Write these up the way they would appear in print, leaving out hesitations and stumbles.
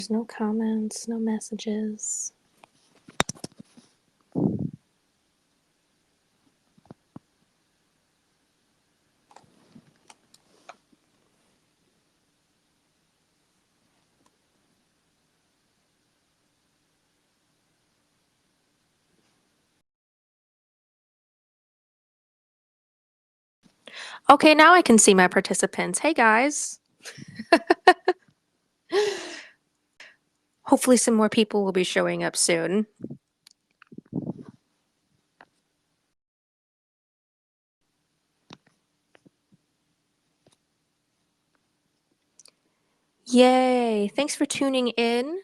There's no comments, no messages. Okay, now I can see my participants. Hey guys. Hopefully some more people will be showing up soon. Yay! Thanks for tuning in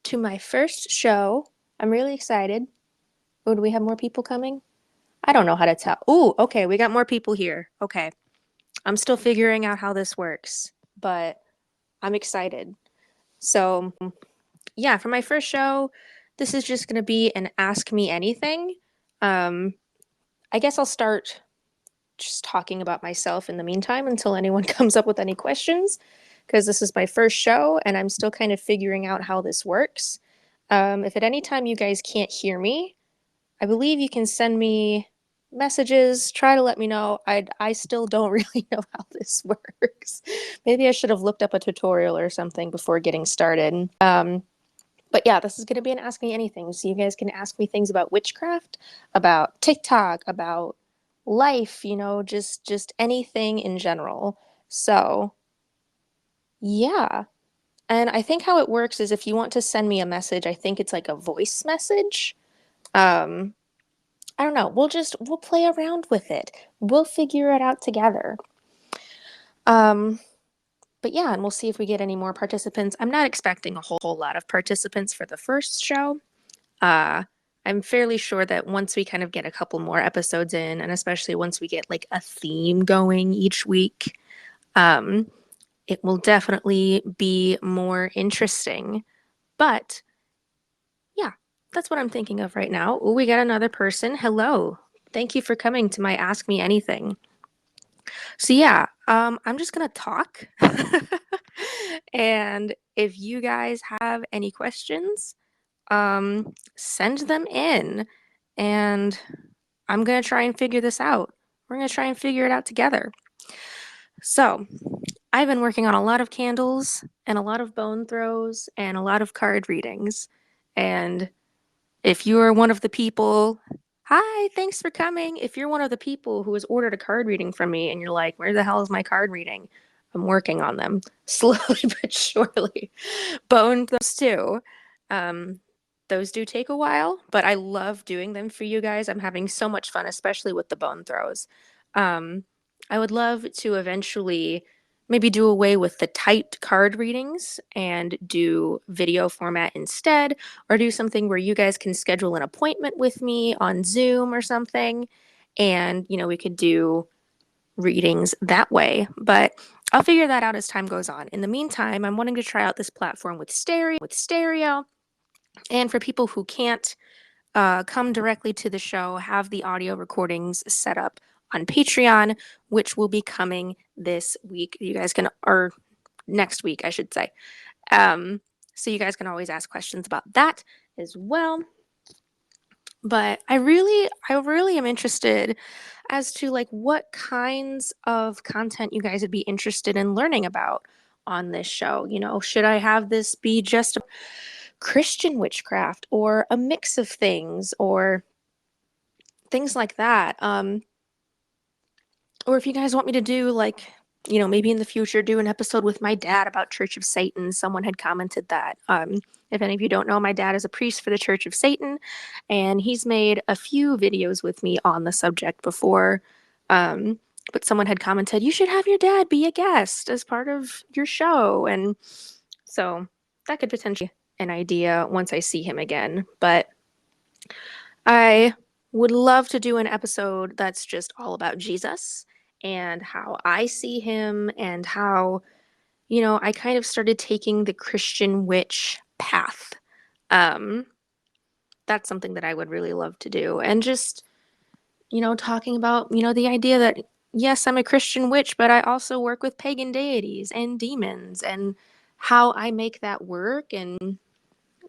to my first show. I'm really excited. Oh, do we have more people coming? I don't know how to tell. Ooh, okay, we got more people here. Okay. I'm still figuring out how this works, but I'm excited. So, yeah, for my first show, this is just going to be an Ask Me Anything. I guess I'll start just talking about myself in the meantime until anyone comes up with any questions, because this is my first show and I'm still kind of figuring out how this works. If at any time you guys can't hear me, I believe you can send me messages, try to let me know. I still don't really know how this works. Maybe I should have looked up a tutorial or something before getting started. But yeah, this is going to be an Ask Me Anything. So you guys can ask me things about witchcraft, about TikTok, about life, just anything in general. So yeah. And I think how it works is if you want to send me a message, I think it's like a voice message. Um, I don't know. We'll play around with it. We'll figure it out together. But yeah, and we'll see if we get any more participants. I'm not expecting a whole lot of participants for the first show. I'm fairly sure that once we kind of get a couple more episodes in, and especially once we get like a theme going each week, it will definitely be more interesting. But yeah, that's what I'm thinking of right now. Oh, we got another person. Hello. Thank you for coming to my Ask Me Anything. So yeah, I'm just gonna talk. And if you guys have any questions, send them in, and I'm gonna try and figure this out. We're gonna try and figure it out together. So, I've been working on a lot of candles and a lot of bone throws and a lot of card readings. And if you are one of the people, hi, thanks for coming. If you're one of the people who has ordered a card reading from me and you're like, where the hell is my card reading? I'm working on them slowly but surely. Bone throws too. Um, those do take a while, but I love doing them for you guys. I'm having so much fun, especially with the bone throws. Um, I would love to eventually maybe do away with the typed card readings and do video format instead, or do something where you guys can schedule an appointment with me on Zoom or something, and we could do readings that way. But I'll figure that out as time goes on. In the meantime, I'm wanting to try out this platform with stereo, and for people who can't come directly to the show, have the audio recordings set up on Patreon, which will be coming this week. You guys can, or next week, I should say. So you guys can always ask questions about that as well. But I really am interested as to like what kinds of content you guys would be interested in learning about on this show. Should I have this be just Christian witchcraft or a mix of things or things like that? Or if you guys want me to do like, maybe in the future do an episode with my dad about Church of Satan. Someone had commented that. If any of you don't know, my dad is a priest for the Church of Satan, and he's made a few videos with me on the subject before. But someone had commented, you should have your dad be a guest as part of your show. And so that could potentially be an idea once I see him again. But I would love to do an episode that's just all about Jesus and how I see him and how, I kind of started taking the Christian witch path. That's something that I would really love to do. And just, talking about, the idea that, yes, I'm a Christian witch, but I also work with pagan deities and demons and how I make that work and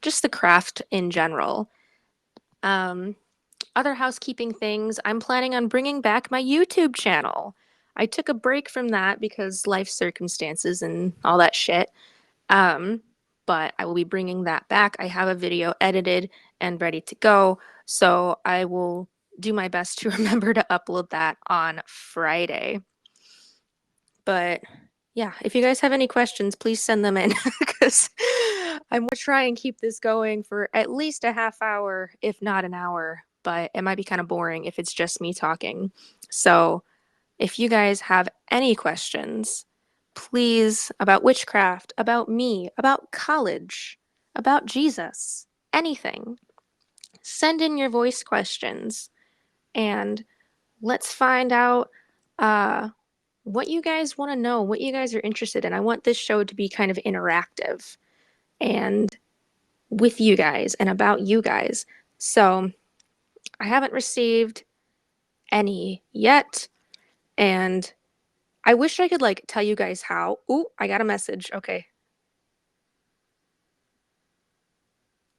just the craft in general. Um, Other housekeeping things, I'm planning on bringing back my YouTube channel. I took a break from that because life circumstances and all that shit. Um, but I will be bringing that back. I have a video edited and ready to go, so I will do my best to remember to upload that on Friday. But yeah, if you guys have any questions, please send them in because I'm going to try and keep this going for at least a half hour, if not an hour. But it might be kind of boring if it's just me talking. So if you guys have any questions, please, about witchcraft, about me, about college, about Jesus, anything, send in your voice questions and let's find out uh, what you guys want to know, what you guys are interested in. I want this show to be kind of interactive and with you guys and about you guys. So I haven't received any yet, and I wish I could like tell you guys how. Ooh, I got a message. Okay.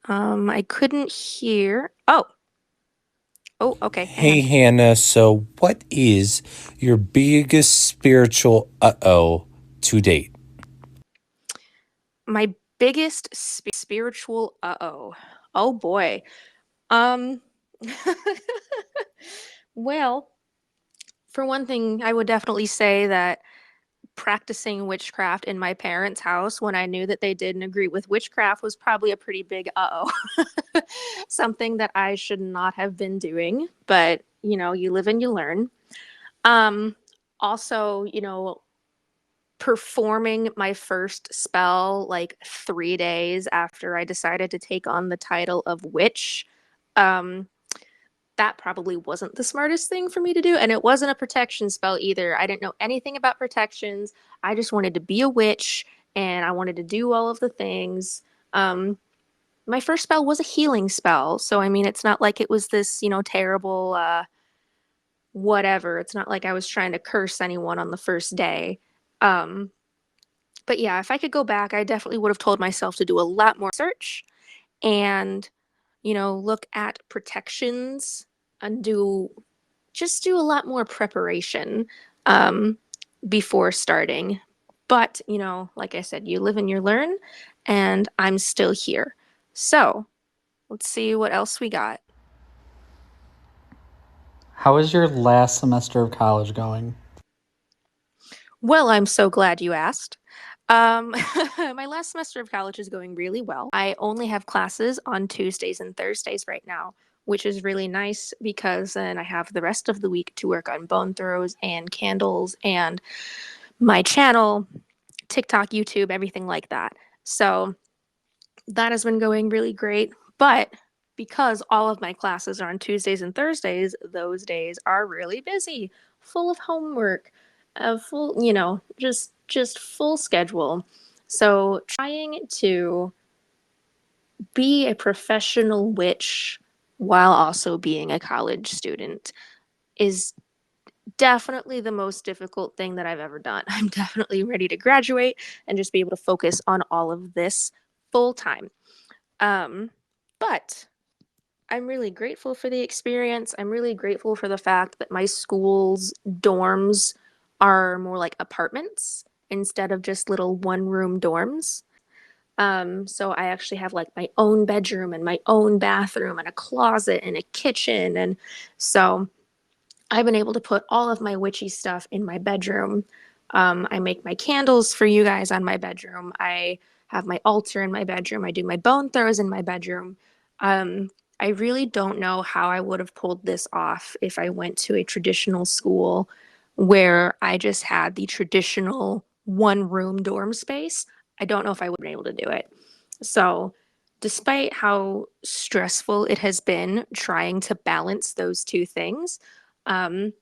I couldn't hear. Oh. Oh, okay. Hang Hey, on. Hannah. So, what is your biggest spiritual uh-oh to date? My biggest spiritual uh-oh. Oh boy. Um well, for one thing, I would definitely say that practicing witchcraft in my parents' house when I knew that they didn't agree with witchcraft was probably a pretty big uh-oh. Something that I should not have been doing, but you know, you live and you learn. Um, Also, you know, performing my first spell like 3 days after I decided to take on the title of witch. Um, that probably wasn't the smartest thing for me to do. And it wasn't a protection spell either. I didn't know anything about protections. I just wanted to be a witch and I wanted to do all of the things. Um, my first spell was a healing spell. So, I mean, it's not like it was this, you know, terrible whatever. It's not like I was trying to curse anyone on the first day. Um, but yeah, if I could go back, I definitely would have told myself to do a lot more research and, you know, look at protections and do a lot more preparation um, before starting. But, you know, like I said, you live and you learn, and I'm still here. So let's see what else we got. How is your last semester of college going? Well, I'm so glad you asked. My last semester of college is going really well. I only have classes on Tuesdays and Thursdays right now, which is really nice because then I have the rest of the week to work on bone throws and candles and my channel, TikTok, YouTube, everything like that. So that has been going really great. But because all of my classes are on Tuesdays and Thursdays, those days are really busy, full of homework, full, you know, just full schedule. So trying to be a professional witch while also being a college student is definitely the most difficult thing that I've ever done. I'm definitely ready to graduate and just be able to focus on all of this full time. Um, but I'm really grateful for the experience. I'm really grateful for the fact that my school's dorms are more like apartments instead of just little one room dorms. So I actually have like my own bedroom and my own bathroom and a closet and a kitchen. And so I've been able to put all of my witchy stuff in my bedroom. I make my candles for you guys on my bedroom. I have my altar in my bedroom. I do my bone throws in my bedroom. I really don't know how I would have pulled this off if I went to a traditional school where I just had the traditional one room dorm space. I don't know if I would have been able to do it. So, despite how stressful it has been trying to balance those two things, um,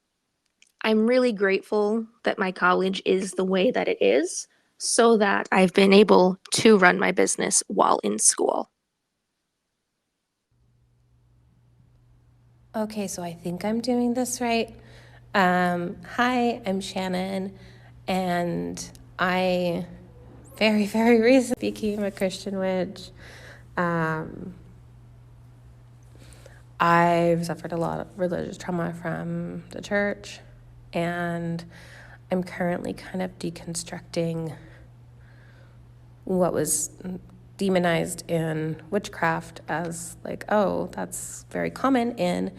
I'm really grateful that my college is the way that it is so that I've been able to run my business while in school. Okay, so I think I'm doing this right. Hi, I'm Shannon, and I very, very recently became a Christian witch. I've suffered a lot of religious trauma from the church, and I'm currently kind of deconstructing what was demonized in witchcraft as like, oh, that's very common in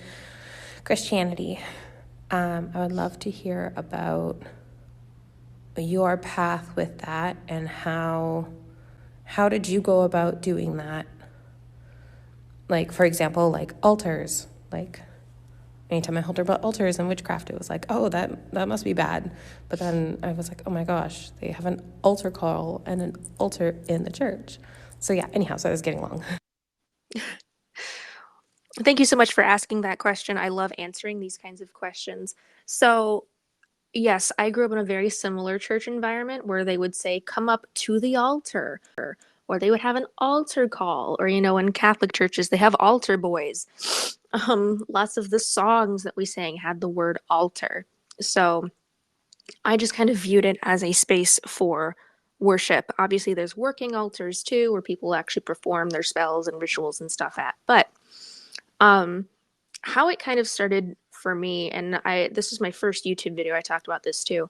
Christianity. I would love to hear about your path with that and how did you go about doing that? Like, for example, like altars. Like, anytime I heard about altars and witchcraft, it was like, oh, that must be bad. But then I was like, oh my gosh, they have an altar call and an altar in the church. So yeah, anyhow, so I was getting long. Thank you so much for asking that question. I love answering these kinds of questions. So, yes, I grew up in a very similar church environment where they would say, come up to the altar, or they would have an altar call, or, in Catholic churches, they have altar boys. Lots of the songs that we sang had the word altar. So I just kind of viewed it as a space for worship. Obviously, there's working altars too, where people actually perform their spells and rituals and stuff at. But um, how it kind of started for me, and this was my first YouTube video, I talked about this too.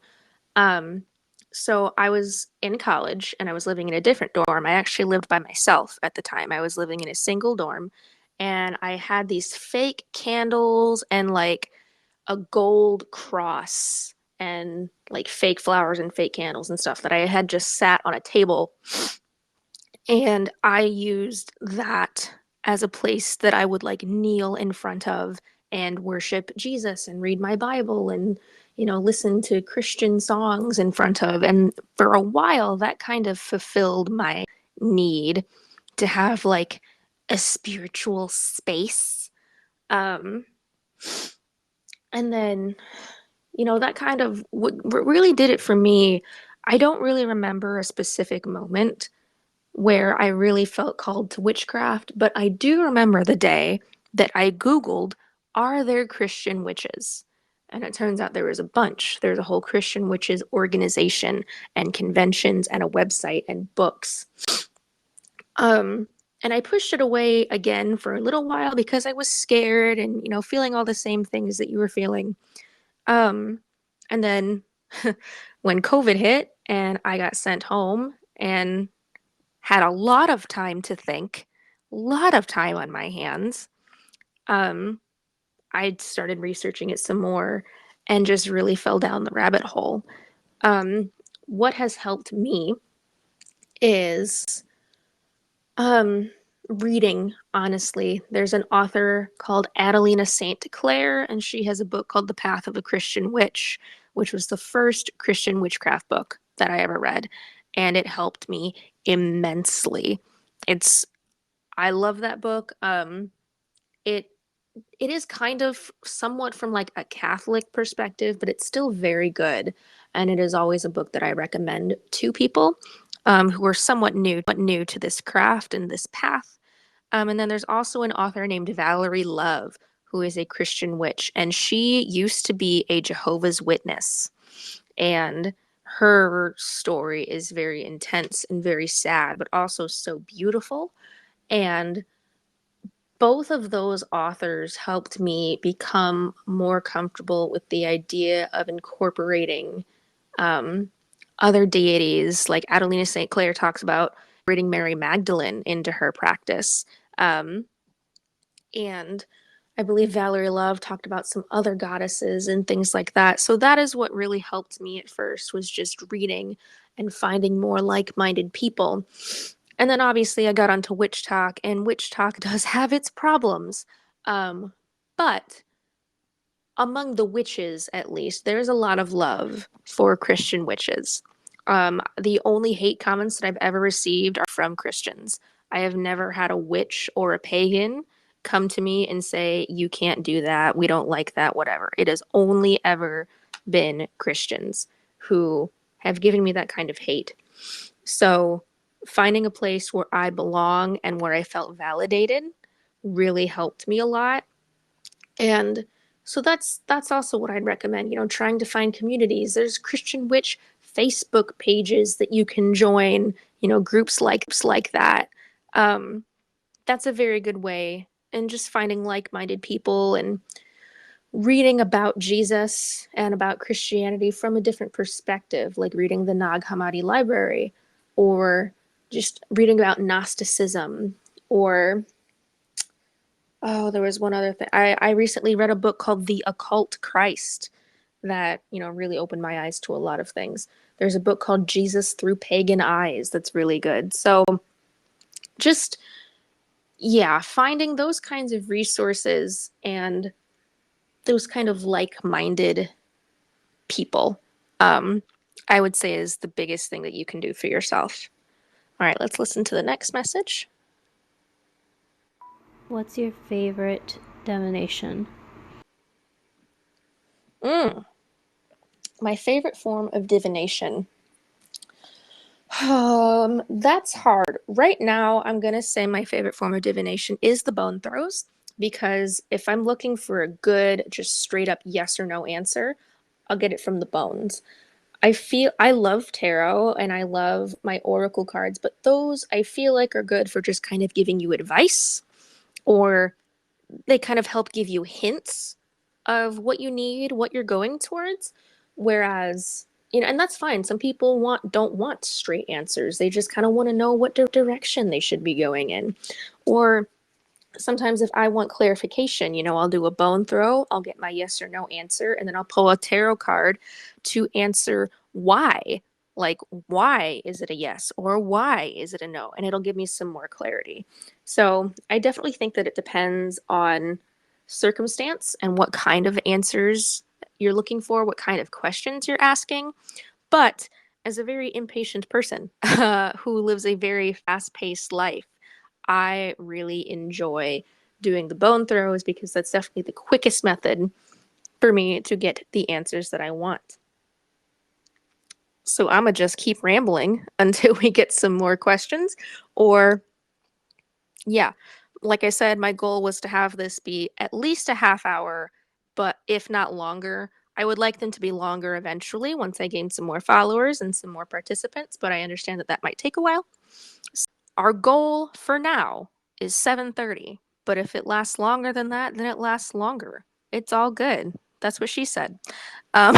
Um, so I was in college and I was living in a different dorm. I actually lived by myself at the time. I was living in a single dorm, and I had these fake candles and like a gold cross and like fake flowers and fake candles and stuff that I had just sat on a table. And I used that as a place that I would like kneel in front of and worship Jesus and read my Bible and, listen to Christian songs in front of. And for a while, that kind of fulfilled my need to have like a spiritual space. Um, and then, that kind of what really did it for me. I don't really remember a specific moment where I really felt called to witchcraft, but I do remember the day that I Googled, are there Christian witches? And it turns out there was a bunch. There's a whole Christian witches organization and conventions and a website and books. And I pushed it away again for a little while because I was scared and, feeling all the same things that you were feeling. Um, and then when COVID hit and I got sent home and had a lot of time to think, a lot of time on my hands. Um, I started researching it some more and just really fell down the rabbit hole. What has helped me is reading, honestly. There's an author called Adelina St. Clair, and she has a book called The Path of a Christian Witch, which was the first Christian witchcraft book that I ever read, and it helped me immensely. It's I love that book. It it is kind of somewhat from like a Catholic perspective, but it's still very good. And it is always a book that I recommend to people who are somewhat new to this craft and this path. And then there's also an author named Valerie Love, who is a Christian witch, and she used to be a Jehovah's Witness. And her story is very intense and very sad, but also so beautiful. And both of those authors helped me become more comfortable with the idea of incorporating um, other deities. Like Adelina St. Clair talks about incorporating Mary Magdalene into her practice. And I believe Valerie Love talked about some other goddesses and things like that. So that is what really helped me at first, was just reading and finding more like-minded people. And then obviously I got onto Witch Talk, and Witch Talk does have its problems. But among the witches, at least, there's a lot of love for Christian witches. The only hate comments that I've ever received are from Christians. I have never had a witch or a pagan come to me and say, you can't do that, we don't like that, whatever. It has only ever been Christians who have given me that kind of hate. So finding a place where I belong and where I felt validated really helped me a lot. And so that's also what I'd recommend, trying to find communities. There's Christian Witch Facebook pages that you can join, groups like that. That's a very good way. And just finding like-minded people and reading about Jesus and about Christianity from a different perspective, like reading the Nag Hammadi Library, or just reading about Gnosticism, or there was one other thing. I recently read a book called The Occult Christ that, really opened my eyes to a lot of things. There's a book called Jesus Through Pagan Eyes that's really good. So just, yeah, finding those kinds of resources and those kind of like-minded people, I would say is the biggest thing that you can do for yourself. All right, let's listen to the next message. What's your favorite divination? My favorite form of divination. That's hard. Right now, I'm going to say my favorite form of divination is the bone throws, because if I'm looking for a good, just straight up yes or no answer, I'll get it from the bones. I love tarot and I love my oracle cards, but those I feel like are good for just kind of giving you advice, or they kind of help give you hints of what you need, what you're going towards. Whereas, and that's fine. Some people don't want straight answers. They just kind of want to know what direction they should be going in. Or sometimes if I want clarification, I'll do a bone throw, I'll get my yes or no answer, and then I'll pull a tarot card to answer why. Like, why is it a yes or why is it a no? And it'll give me some more clarity. So I definitely think that it depends on circumstance and what kind of answers you're looking for, what kind of questions you're asking. But as a very impatient person who lives a very fast-paced life, I really enjoy doing the bone throws because that's definitely the quickest method for me to get the answers that I want. So I'm going to just keep rambling until we get some more questions. Or, yeah, like I said, my goal was to have this be at least a half hour, but if not longer. I would like them to be longer eventually once I gain some more followers and some more participants, but I understand that that might take a while. Our goal for now is 7:30, but if it lasts longer than that, then it lasts longer. It's all good. That's what she said. Um,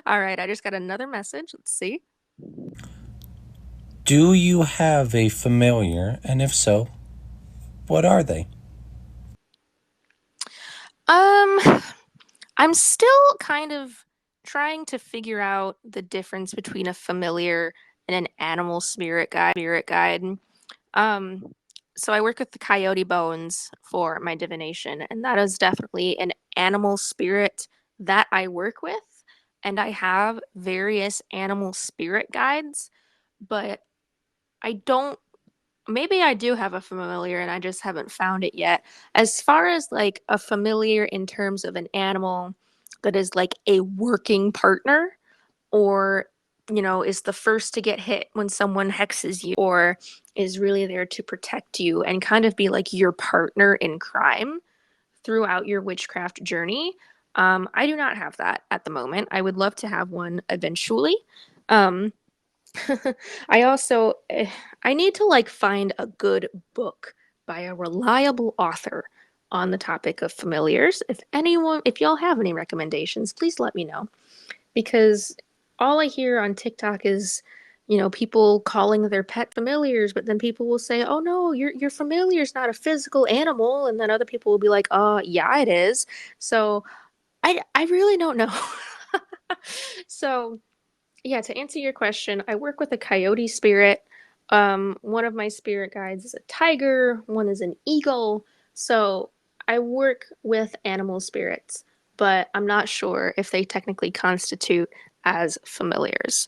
all right, I just got another message. Let's see. Do you have a familiar? And if so, what are they? I'm still kind of trying to figure out the difference between a familiar and an animal spirit guide. Um, so I work with the coyote bones for my divination, and that is definitely an animal spirit that I work with. And I have various animal spirit guides, but I don't, maybe I do have a familiar and I just haven't found it yet. As far as like a familiar in terms of an animal that is like a working partner, or is the first to get hit when someone hexes you, or is really there to protect you and kind of be like your partner in crime throughout your witchcraft journey. I do not have that at the moment. I would love to have one eventually. um, I also I need to like find a good book by a reliable author on the topic of familiars. If y'all have any recommendations, please let me know, because all I hear on TikTok is, people calling their pet familiars, but then people will say, "Oh no, your familiar is not a physical animal," and then other people will be like, yeah, it is." So I really don't know. So yeah, to answer your question, I work with a coyote spirit. One of my spirit guides is a tiger, one is an eagle. So I work with animal spirits, but I'm not sure if they technically constitute as familiars.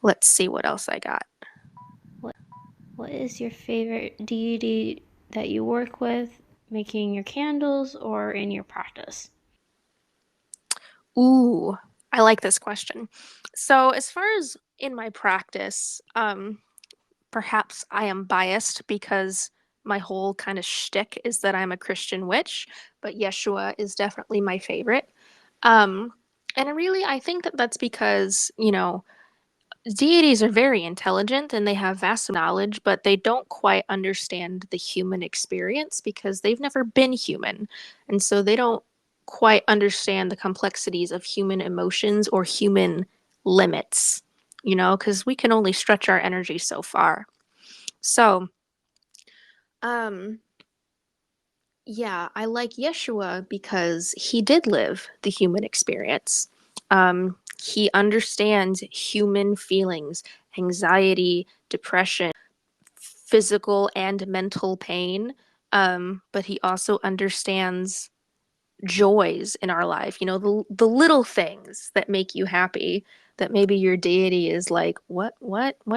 Let's see what else I got. What is your favorite deity that you work with, making your candles or in your practice? Ooh, I like this question. So as far as in my practice, perhaps I am biased because my whole kind of shtick is that I'm a Christian witch, but Yeshua is definitely my favorite. Um, And really, I think that that's because, deities are very intelligent and they have vast knowledge, but they don't quite understand the human experience because they've never been human. And so they don't quite understand the complexities of human emotions or human limits, because we can only stretch our energy so far. So, um, yeah, I like Yeshua because he did live the human experience. He understands human feelings, anxiety, depression, physical and mental pain. But he also understands joys in our life, the little things that make you happy, that maybe your deity is like, what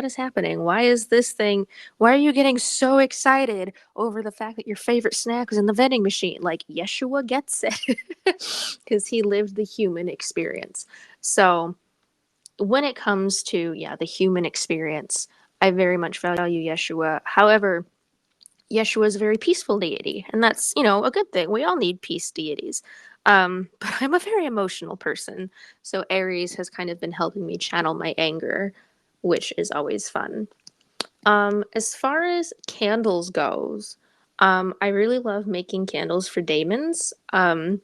is happening? Why are you getting so excited over the fact that your favorite snack was in the vending machine? Like, Yeshua gets it because he lived the human experience. So when it comes to, yeah, the human experience, I very much value Yeshua. However, Yeshua is a very peaceful deity, and that's, a good thing. We all need peace deities. But I'm a very emotional person, so Aries has kind of been helping me channel my anger, which is always fun. As far as candles goes, I really love making candles for daemons. Every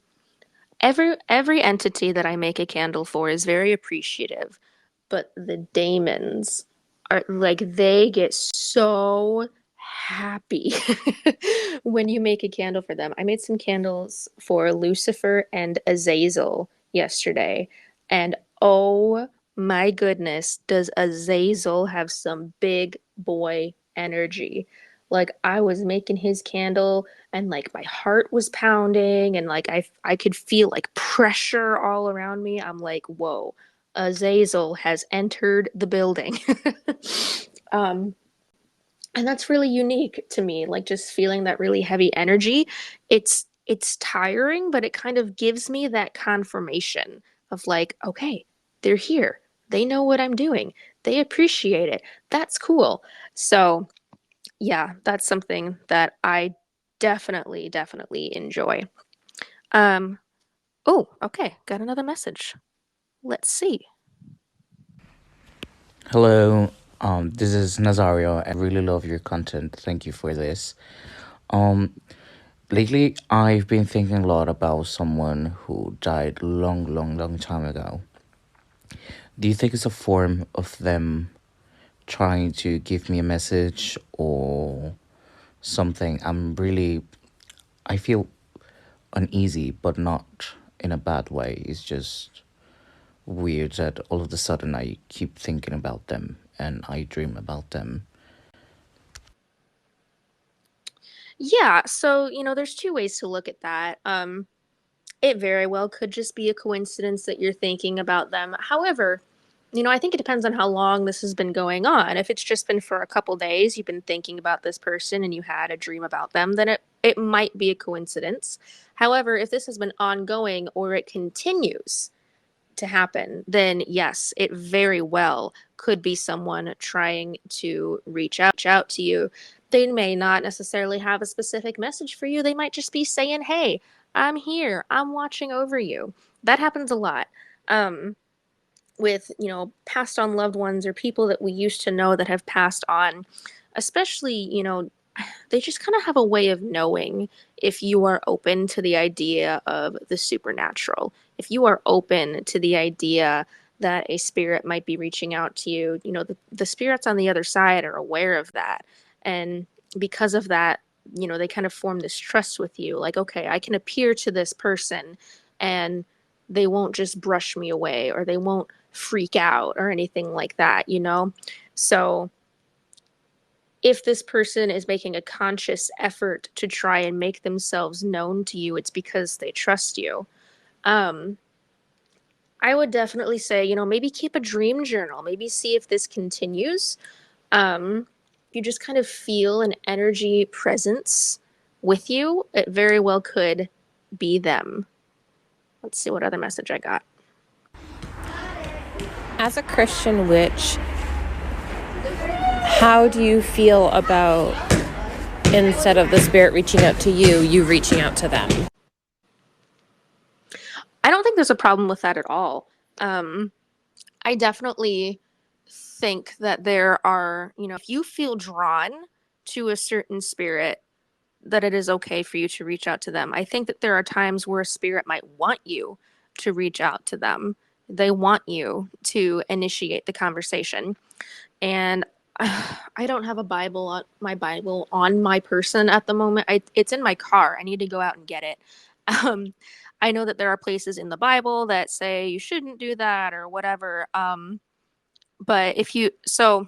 entity that I make a candle for is very appreciative, but the daemons are like, they get so happy when you make a candle for them. I made some candles for Lucifer and Azazel yesterday, and oh my goodness, does Azazel have some big boy energy. Like, I was making his candle and like my heart was pounding and like I could feel like pressure all around me. I'm like, whoa, Azazel has entered the building. um and that's really unique to me, like just feeling that really heavy energy. It's tiring, but it kind of gives me that confirmation of like, okay, they're here, they know what I'm doing, they appreciate it, that's cool. So yeah, that's something that I definitely enjoy. Um, oh, okay, got another message. Let's see. Hello, this is Nazario. I really love your content. Thank you for this. Um, Lately, I've been thinking a lot about someone who died long time ago. Do you think it's a form of them trying to give me a message or something? I feel uneasy, but not in a bad way. It's just weird that all of a sudden I keep thinking about them and I dream about them. Yeah, so, there's two ways to look at that. It very well could just be a coincidence that you're thinking about them. However, I think it depends on how long this has been going on. If it's just been for a couple days, you've been thinking about this person and you had a dream about them, then it might be a coincidence. However, if this has been ongoing or it continues to happen, then yes, it very well could be someone trying to reach out to you. They may not necessarily have a specific message for you. They might just be saying, "Hey, I'm here. I'm watching over you." That happens a lot. With, passed on loved ones or people that we used to know that have passed on, especially, they just kind of have a way of knowing if you are open to the idea of the supernatural. If you are open to the idea that a spirit might be reaching out to you, the spirits on the other side are aware of that. And because of that, they kind of form this trust with you. Like, okay, I can appear to this person and they won't just brush me away or they won't freak out or anything like that. So if this person is making a conscious effort to try and make themselves known to you, it's because they trust you. Um, I would definitely say, maybe keep a dream journal, maybe see if this continues. You just kind of feel an energy presence with you, it very well could be them. Let's see what other message I got. As a Christian witch, how do you feel about, instead of the spirit reaching out to you, you reaching out to them? I don't think there's a problem with that at all. I definitely think that there are, if you feel drawn to a certain spirit, that it is okay for you to reach out to them. I think that there are times where a spirit might want you to reach out to them. They want you to initiate the conversation. And I don't have my Bible on my person at the moment. It's in my car. I need to go out and get it. Um, I know that there are places in the Bible that say you shouldn't do that or whatever. But so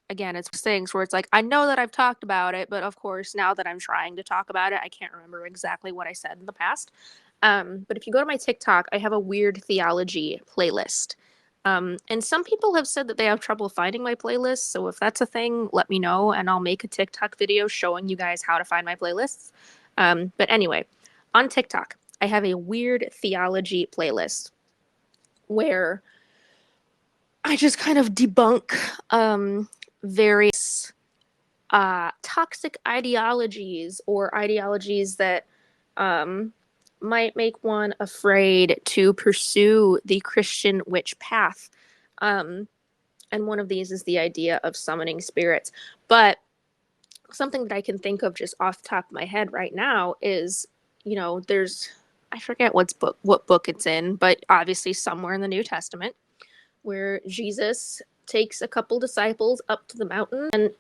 again, it's things where it's like, I know that I've talked about it, but of course, now that I'm trying to talk about it, I can't remember exactly what I said in the past. But if you go to my TikTok, I have a weird theology playlist. And some people have said that they have trouble finding my playlist. So if that's a thing, let me know and I'll make a TikTok video showing you guys how to find my playlists. But anyway, on TikTok, I have a weird theology playlist where I just kind of debunk various toxic ideologies or ideologies that might make one afraid to pursue the Christian witch path. And one of these is the idea of summoning spirits. But something that I can think of just off the top of my head right now is, I forget what book it's in, but obviously somewhere in the New Testament where Jesus takes a couple disciples up to the mountain, and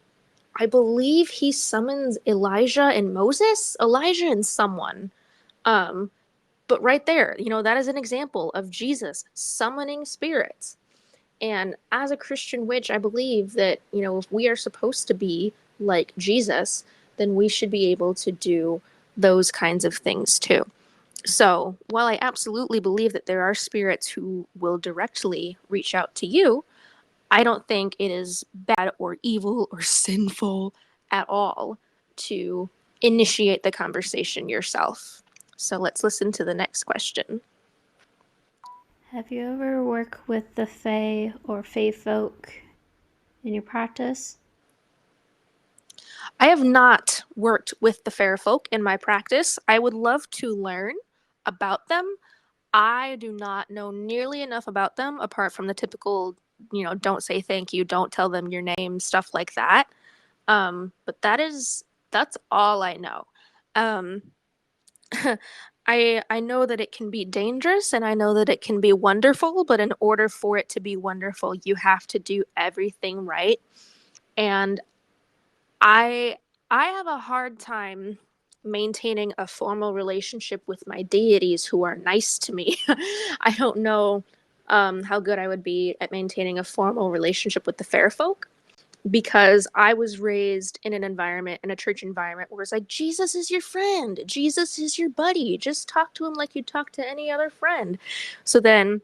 I believe he summons Elijah and someone. But right there, that is an example of Jesus summoning spirits. And as a Christian witch, I believe that, if we are supposed to be like Jesus, then we should be able to do those kinds of things too. So while I absolutely believe that there are spirits who will directly reach out to you, I don't think it is bad or evil or sinful at all to initiate the conversation yourself. So let's listen to the next question. Have you ever worked with the Fae or Fae folk in your practice? I have not worked with the fair folk in my practice. I would love to learn about them. I do not know nearly enough about them apart from the typical, don't say thank you, don't tell them your name, stuff like that. But that's all I know. Um, I know that it can be dangerous and I know that it can be wonderful, but in order for it to be wonderful, you have to do everything right. And I I have a hard time maintaining a formal relationship with my deities who are nice to me. I don't know how good I would be at maintaining a formal relationship with the fair folk because I was raised in in a church environment where it's like, Jesus is your friend, Jesus is your buddy, just talk to him like you talk to any other friend. So then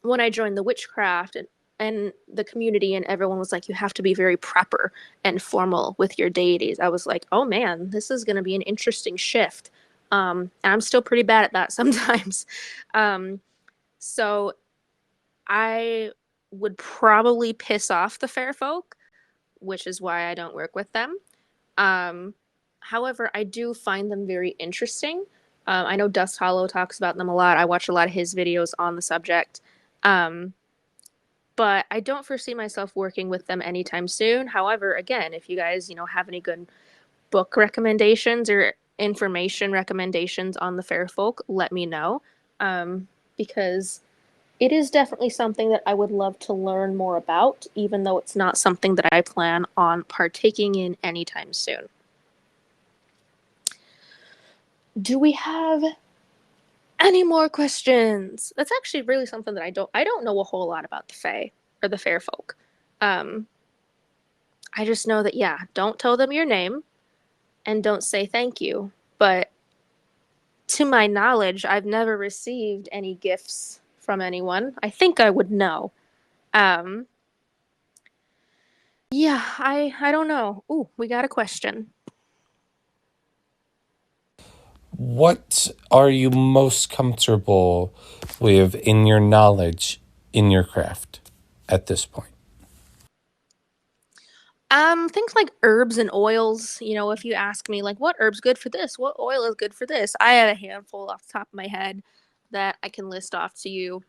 when I joined the witchcraft and the community and everyone was like, you have to be very proper and formal with your deities, I was like, oh man, this is going to be an interesting shift. And I'm still pretty bad at that sometimes. So I would probably piss off the fair folk, which is why I don't work with them. Um, However, I do find them very interesting. I know Dust Hollow talks about them a lot. I watch a lot of his videos on the subject. Um, but I don't foresee myself working with them anytime soon. However, again, if you guys, have any good book recommendations or information recommendations on the fair folk, let me know. Because it is definitely something that I would love to learn more about, even though it's not something that I plan on partaking in anytime soon. Do we have any more questions? That's actually really something that I don't know a whole lot about the Fae or the fair folk. I just know that, yeah, don't tell them your name and don't say thank you. But to my knowledge, I've never received any gifts from anyone. I think I would know. Um, yeah, I don't know. Ooh, we got a question. What are you most comfortable with in your knowledge in your craft at this point? Things like herbs and oils. If you ask me, like, what herb's good for this? What oil is good for this? I have a handful off the top of my head that I can list off to you.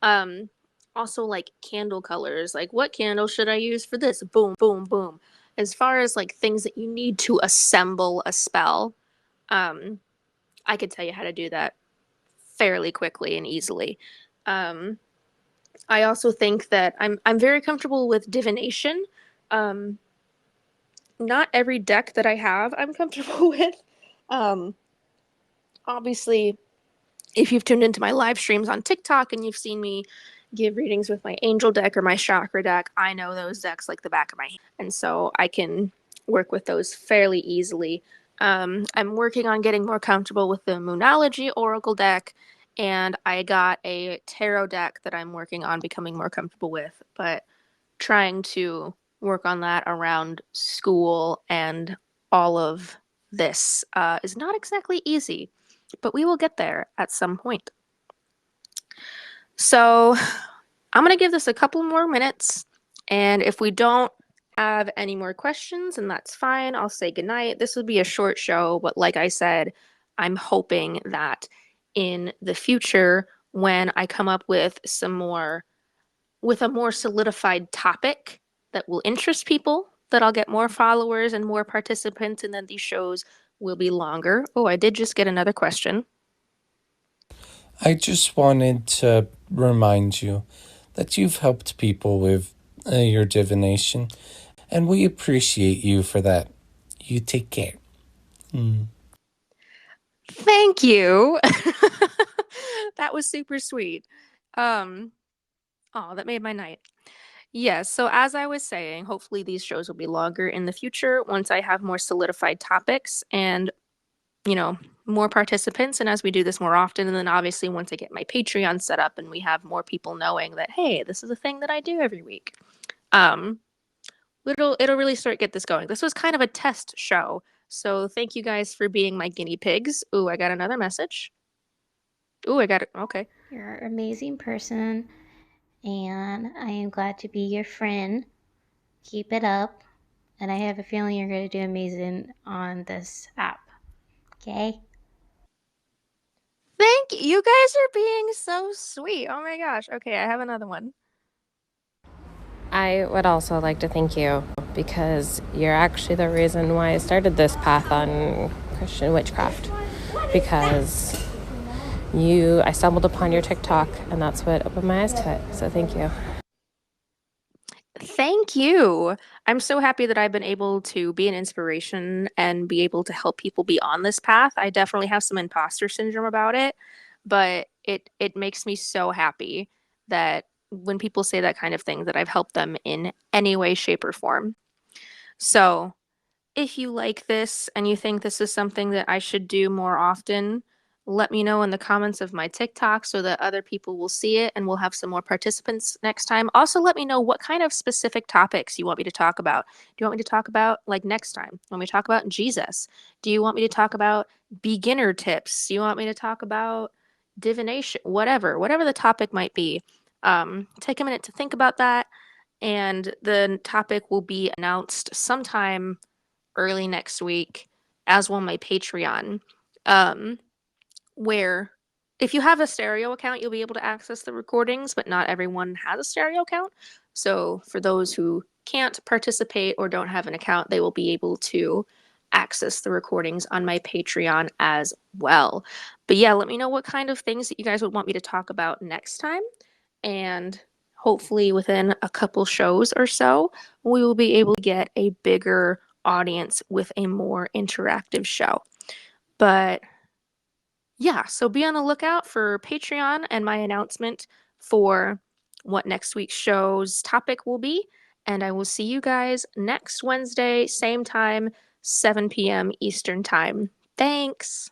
Um, Also, like candle colors, like what candle should I use for this? Boom, boom, boom. As far as like things that you need to assemble a spell, um, I could tell you how to do that fairly quickly and easily. Um, I also think that I'm very comfortable with divination. Um, Not every deck that I have I'm comfortable with. Um, Obviously, if you've tuned into my live streams on TikTok and you've seen me give readings with my angel deck or my chakra deck, I know those decks like the back of my hand. And so I can work with those fairly easily. I'm working on getting more comfortable with the Moonology Oracle deck, and I got a tarot deck that I'm working on becoming more comfortable with, but trying to work on that around school and all of this is not exactly easy, but we will get there at some point. So I'm going to give this a couple more minutes, and if we don't have any more questions, and that's fine, I'll say goodnight. This will be a short show, but like I said, I'm hoping that in the future, when I come up with a more solidified topic that will interest people, that I'll get more followers and more participants, and then these shows will be longer. Oh, I did just get another question. I just wanted to remind you that you've helped people with your divination, and we appreciate you for that. You take care. Thank you. That was super sweet. Oh, that made my night. Yes, so as I was saying, hopefully these shows will be longer in the future once I have more solidified topics and, you know, more participants, and as we do this more often, and then obviously once I get my Patreon set up and we have more people knowing that, hey, this is a thing that I do every week. Um, it'll really start get this going. This was kind of a test show. So thank you guys for being my guinea pigs. Ooh, I got another message. Ooh, I got it. Okay. You're an amazing person, and I am glad to be your friend. Keep it up, and I have a feeling you're going to do amazing on this app. Okay? Thank you. You guys are being so sweet. Oh my gosh. Okay, I have another one. I would also like to thank you because you're actually the reason why I started this path on Christian witchcraft, because I stumbled upon your TikTok and that's what opened my eyes to it. So thank you. Thank you. I'm so happy that I've been able to be an inspiration and be able to help people be on this path. I definitely have some imposter syndrome about it, but it makes me so happy that when people say that kind of thing, that I've helped them in any way, shape, or form. So, if you like this and you think this is something that I should do more often, let me know in the comments of my TikTok so that other people will see it and we'll have some more participants next time. Also, let me know what kind of specific topics you want me to talk about. Do you want me to talk about, like next time, when we talk about Jesus? Do you want me to talk about beginner tips? Do you want me to talk about divination? Whatever the topic might be. Take a minute to think about that, and the topic will be announced sometime early next week, as will my Patreon, um, where if you have a stereo account, you'll be able to access the recordings, but not everyone has a stereo account. So for those who can't participate or don't have an account, they will be able to access the recordings on my Patreon as well. But yeah, let me know what kind of things that you guys would want me to talk about next time. And hopefully within a couple shows or so, we will be able to get a bigger audience with a more interactive show. But yeah, so be on the lookout for Patreon and my announcement for what next week's show's topic will be. And I will see you guys next Wednesday, same time, 7 p.m. Eastern Time. Thanks.